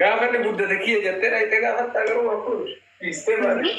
गावने बुद्ध देखिए जते रहते गावता करो आपको इससे मारे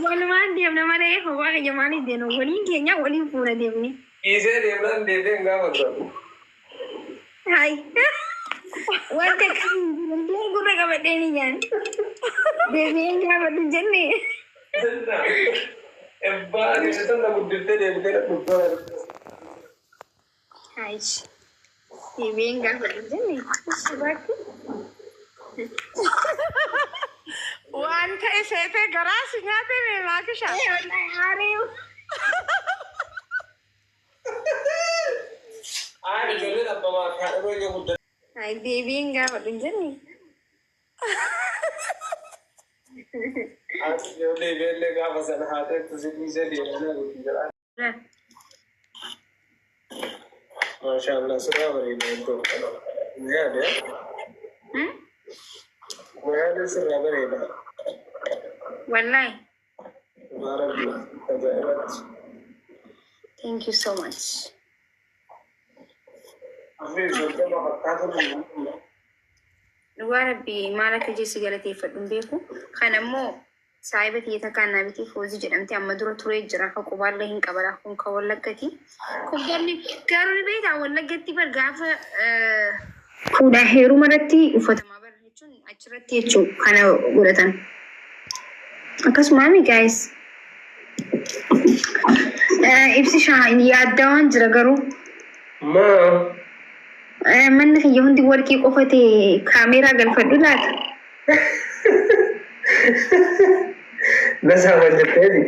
वनमान देवना मारे हवा के जमाने देनो वली केन्या वली पूरा देवनी इसे देवना देवे गावता हाय वंटे गुरे का बटे नहीं जान देवी क्या बटे जन्ने एब्बार ये तो ना बुद्ध देवते ना बुद्ध हाय देवी क्या बटे जन्ने बाकी وانت اسيته غراس نياته ما كشا والله عاريو आए चले ना बाबा खाने को ये बुद्ध हाय देवी क्या बटे जन्ने आज जो ले का बसन हाथ है तुझे नीचे दे ना बुद्ध जरा माशाल्लाह सुना रही है तो ये है وهذا سر بريدة والله بارك تجارت thank you so much أخي شو ما حطيته وربي مالك جيسي قالتي فدن بيكو خانا مو سايبتي يتكانا بيتي فوزي جرمتي أما دورة تروي جراحة كبار لهن كبراكم كولكتي كبارني كارو البيت أولكتي برقافة فودا هيرو مرتي وفتما achirratti jechuun kana godhatan akkasumami guys ibsi yaaddawaan jira garuu manni kiyya hundi warqii qofate kaameeraa galfadhu laata nasaama jetteeni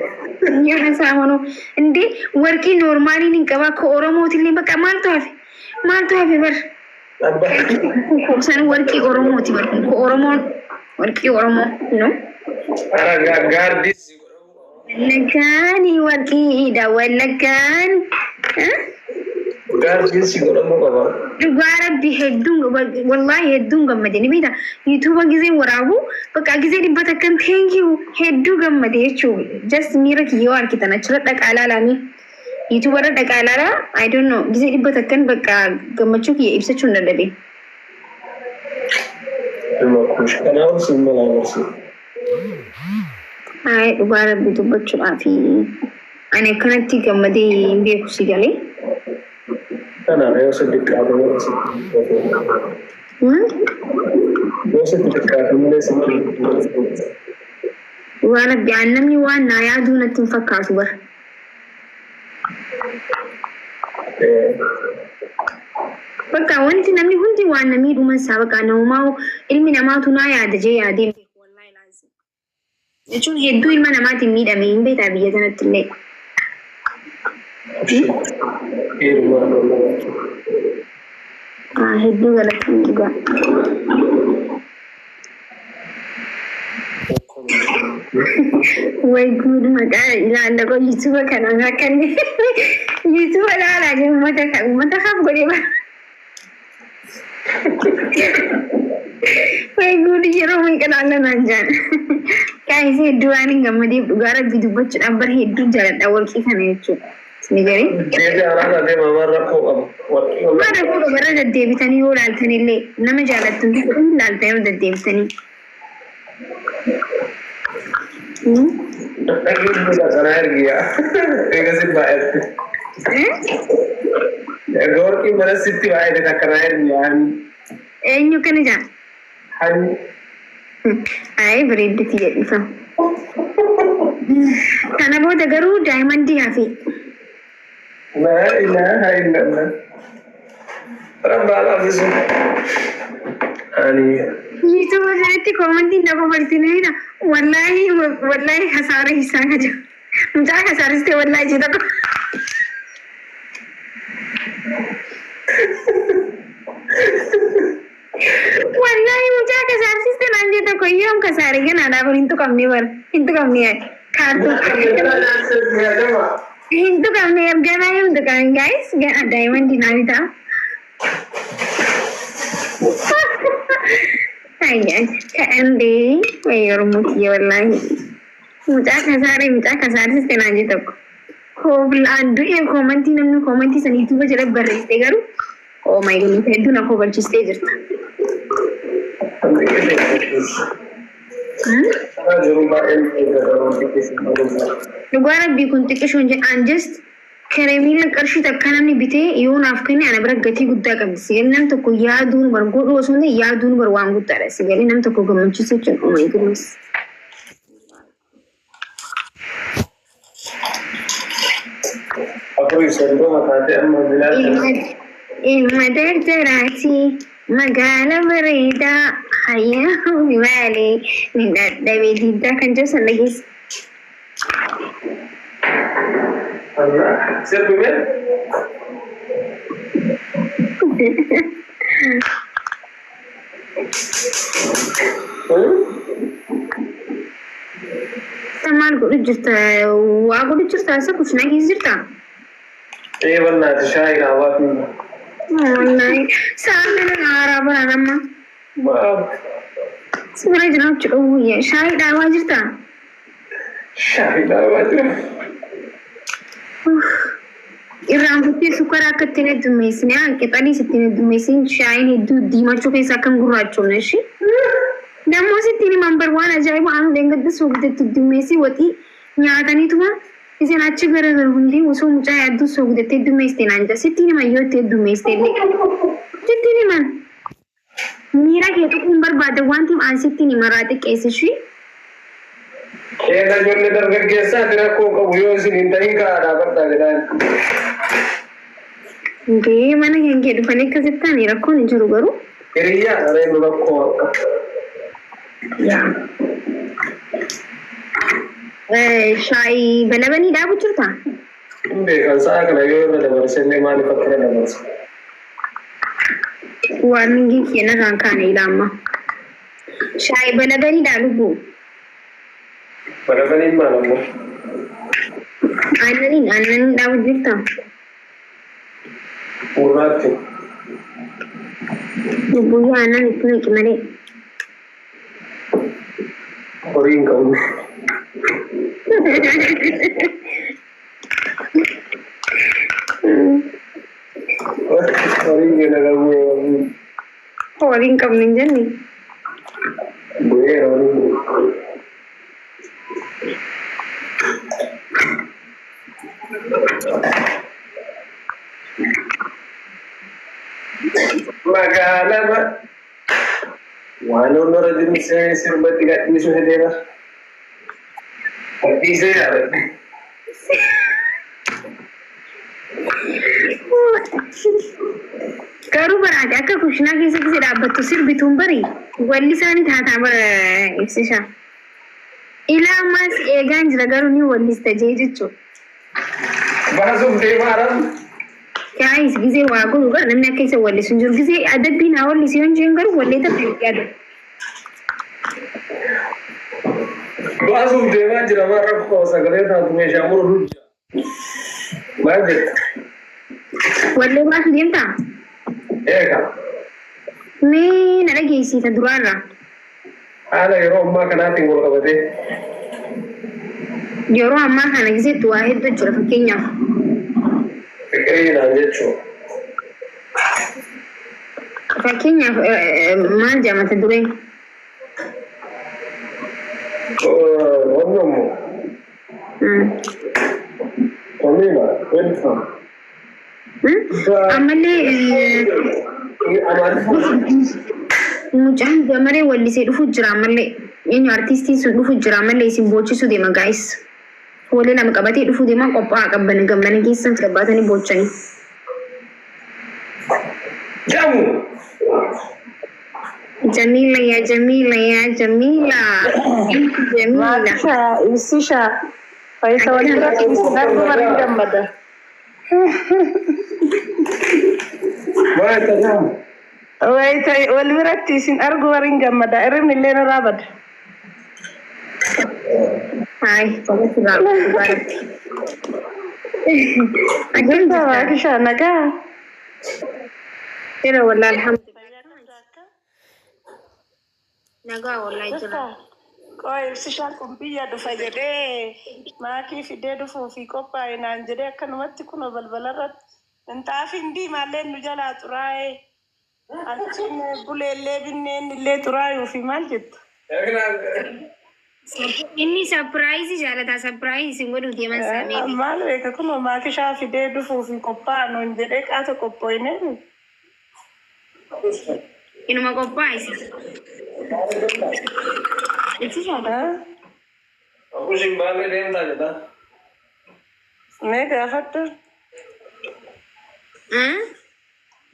yaa nasaamanu indi warqii noormaaliin hin qaba akka oromootillee bakka maaltu hafe bar Kukusan warki Oromo tiba ku Oromo warki Oromo no ara gardis negani warki ida walakan gardis Oromo baba dugara bi hedung wallahi hedung gamade ni bida YouTube gize warabu baka gize dibata kan thank you heddu gamade chu just mira ki yo arkitana chira dakalala ni YouTube bara dakalala I don't know gize dibata kan baka gamachu ki ibsachu ndadabe kush kana usimala nasi ay dubara bitu bachu afi ane kanati gamade imbe kusigale ana ayo sedikit apa nasi yo sedikit apa nasi wala bi annami wa na ya duna tin fakatu bar baka wanti namni hundi waan namni dhuma sabaka namaa ilmi namaatu na yaada je yaade wallahi lazim jechuun hedduu ilma namaatiin miidhame hin beektaa biyya kanatti illee hedduu galatti dhugaa way good maqaa ilaalla ko yuutuuba kana akkanni yuutuuba laalaa jiru uummata kaaf godhee bara way good yeroo miiqalaalla naan jaan kaayisee hedduu waan hin gammadeef dhugaa rabbi dubbachuudhaan bara hedduu jaaladha warqii kana jechuudha ni garee mara fuudha bara deddeebitanii yoo laaltanillee nama jaalattan hin laaltan yoo deddeebitanii lagi juga sana energia kasih bayar ya gor ki mana sitti bayar dah kena energia enyu kan ja han ay berid tiye isa kana boda garu diamond di hafi la ilaha illallah rabbana bisu ani itu berarti komen tidak berarti na wallahi hasara hisang aja muda hasara ste wallahi jeda ko wallahi muda hasara ste nan jeda ko yom kasare ke nada ko intu kamni hai kartu intu kamni ab gana yum dukan guys gana diamond dinamita Ayah, Andy, mayor mutiya wallahi. Mucaa kasari siste naan jee tokko. Kooblaan du'ee koomantii namni koomantii san yuutuuba jala barreessee garuu oh my goodness hedduu na koobalchistee jirta. Dhugaa rabbii kun xiqqishoon jedhaan just kareemiila qarshii takka namni bitee yoo naaf kenne ana bira gatii guddaa qabdi. Sigalee nam tokko yaaduun bar godhu osoo hin yaaduun bar waan guddaadha. Sigalee nam tokko gammachiisu jechuun oh my goodness. Ilma dardaraati magaala bareedaa hayyaa maalee ni dadhabee diddaa kan jiru sana dhageessa. Maal godhu jirta? Waa godhu jirta? Asa kushinaa keessa jirta? والله شاي عوافي والله سامنا العرب أنا ما سمعنا جناب شوية شاي دعوة جرتا شاي دعوة إيران بتي سكر أكتر دميسين يا كتاني ستين دميسين شاي ندو ديما شو كيسا كم غرات شو نشي دمو ستين نمبر 1 أجاي وأنا دينغ دسوق دميسي وتي نياتني توما إذا ناتش غير غروني وسو مجا يدو سوق دتي دميستي نانجا ستين ما يوتي دميستي لي ستين من ميرا كيتو كمبر بعد وانتي عن ستين مرات كيسي شيء كذا جل درجة كيسا ترى كوكا ويوسين إنتهي كارا برتا كذا Oke, mana yang kayak depannya ke situ nih, rakon ini juru baru. Iya, ada yang rakon. Ya. Shai balabani dah bocor tak? Ini kan saya kena yo ada bersama mali pakai ada bersama. Warning kiana rangka nih lama. Shai balabani dah lubu. Balabani mana mo? Anan dah bocor tak? Urati. Lubu ya anan itu nih kemana? Oring kamu. Oring yang ada gue. Oring kamu ninja nih. Gue oring. Magala ba? Wano na rin sa sirba tiga miso hedera. Pati saya. Karu berada ke kushna kisi dapat tu sir bitumbari. Wali sani था बर इफ्सिशा. इला mas egan jagaru ni wali stajeju. Bahasum dewaram. क्या इस गिजे वागु होगा नन्ना कैसे वाले सुनजोर गिजे आदत भी ना वाले सियोन जेंगर वाले तो क्या दो Bahasum dewa jiramarap ko sa gare na तुम्हें शामुर रुजा. Baget. वाले बात दिया था Eka. मैं नरा गई था दुरारा Ala yero amma kana tinggal kabate. योरो अम्मा खाना गिजे तो आहे तो चुरा फकीन्या Fikri na jecho. फकीन्या मार जामा था दुरे Ono mo. Omina, welcome. अमले मुझे हमारे वाली से डुफु जरामले ये आर्टिस्ट से डुफु जरामले इसी बोची सु देमा गाइस वाले ना मकाबती डुफु देमा कोपा गम्बने की संग कबाता नहीं बोचनी Jamu. Jamila ya Jamila Isisha Faisa walira isinar kumarin gambada Mana tajam. Waita walira tisin argu warin gambada erim nilena rabad hai kamu sudah barat Agenda wakisha naga Pero wala alhamdulillah naga wallahi jira Koi isisha kumpiya dufa jede maki fide dufu fi kopa ina jede kanumatti kuno balbalarat entaafi ndi malen nujala turae Antiin buleellee binneen illee xuraayuu fi maal jettu? Inni surprise jaalata surprise godhu deeman samii. Maal beeka kun maakishaa fidee dhufuu fi qophaa'an on jedhee qaata qophoofne. Inuma qophaa'isa. Itti jaala. Akushin baale deemtaa jedha. Mee gaafadhu.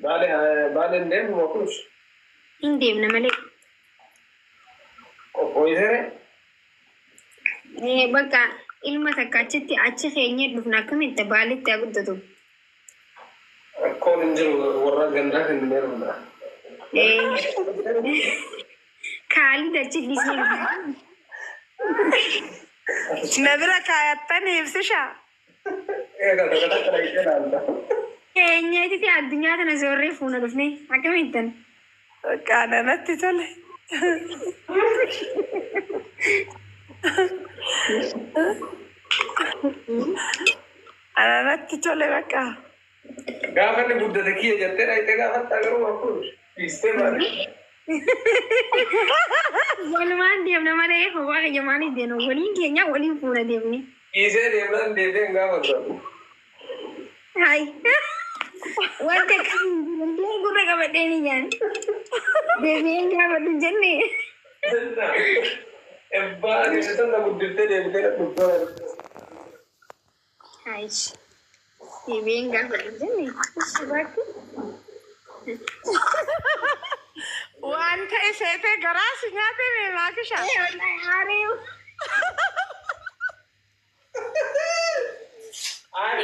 Baale deemu akush. Hin deemna malee. Qophoofne. Bakka ilma takka achi keenyee dhufna akkamitti baalitti aguddatu. Akkoon hin jiru warra gandaa kan hin beekamudha. Kaalii dachi dhiisee. Na bira kaayattanii ibsishaa. Keenyeetitti addunyaa tana soorree fuuna dhufne akkamittan. Qaananatti tole. Ananatti tole bakka. Gaafa inni guddate kiyya jettee dhaayitee gaafattaa garuu akkuun dhiistee maali? Walumaan deemna malee hawaa kiyya maaliif deemna waliin keenya waliin fuuna deemne. Dhiisee deemnaan deemtee hin gaafatu. Hai. Wanta kan gurra qabadhee ni nyaanni. Deemee hin gaafatu jennee. Ebbaa keessatti guddiftee deemtee dhuftuu. Hai. Deemee hin gaafatu jennee. Bakki. Waan ta'e seetee garaa si nyaatee maakishaa. Haariyu.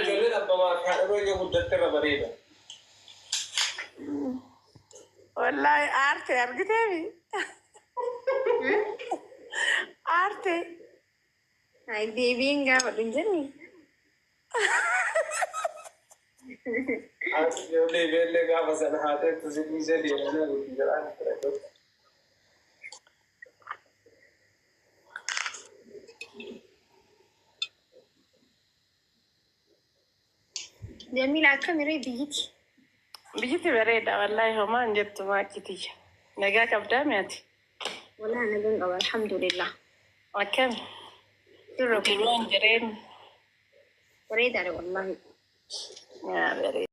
Ijoolleen abbamaa kaadhiroo ija guddatte irra bareeda. Wallahi aarte argiteemi. Aarte. Hai deemee hin gaafatu jennee. Ijoollee beellee gaafa sana haateettu si dhiisee deemanii aguutti jedhaan ture. Jamila akkamiree biyyiti? Biyyiti bareeda wallahi homaa hin jettu maakkitiyya. Nagaa qabdaa mi'ati? Wallahi nagaan qaba alhamdulillah. Akkami? Jirra Jiruun jireenya. bareedaadha wallahi. Yaa bareeda.